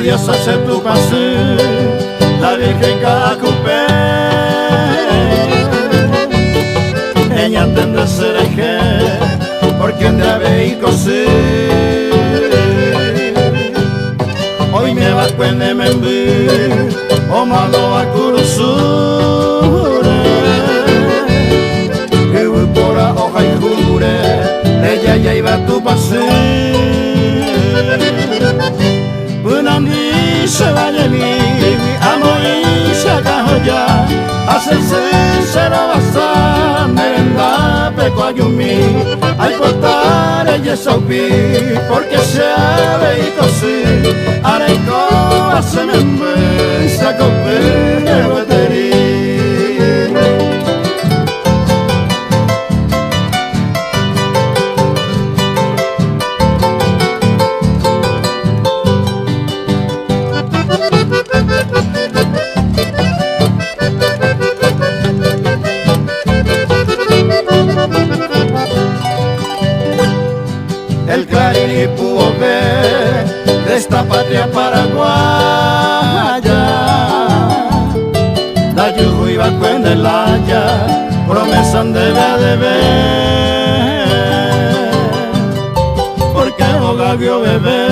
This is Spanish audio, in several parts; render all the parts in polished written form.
Dios hace tu pase, la Virgen Cacupé. Ella tendrá sereje, porque un día veí coser. Hoy me va cuende me enví, o malo a curusure. Que voy por la hoja y jure, ella ya iba a tu pase. Bunandi se vaya mi amo y se acajó ya. Hace sincero basta, merenda peco ayumi. Hay cortar ella saupi, porque se ave y cosí. Areco hace me saco de batería. El Clarín y pudo ver de esta patria paraguaya. La yuju iba cuando el haya, promesa de ver. Porque Ogagio bebé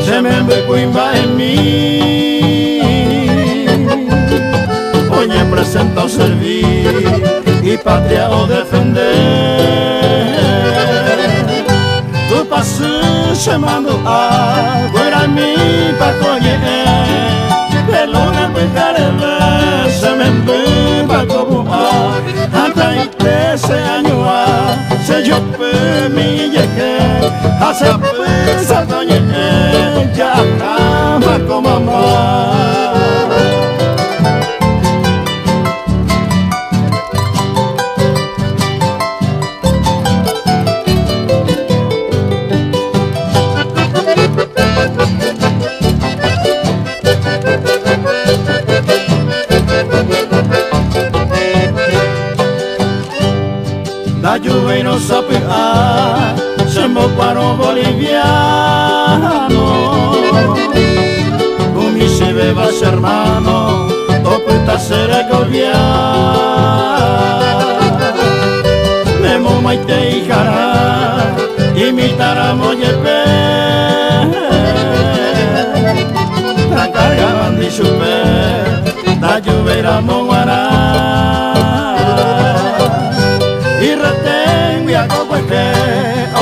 se me embecuimba en mí. Oye, presento servir y patria o defender. Tu paso se mandó a fuera mi pacoye. De luna pecarele se me empiba como a. Hasta y 13 años se yo pe mi yeque. Hace pesar doñe ya cama como mamá. La lluvia y no sabe se me paró boliviano. Con mi si bebas hermano, toputa seré colviar. Memo maite y jara, imitará moyepe. La cargaban de chupe, la lluvia era monguará. Y retengo y hago que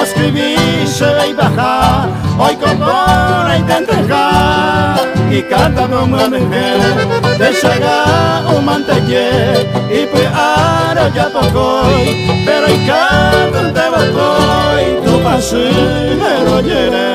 os escribí se ve y baja. Hoy compone y te entrega y canta como una mujer. Te llega un mantequé y pues ahora ya poco. Pero y canta te botó y tu paseo llena.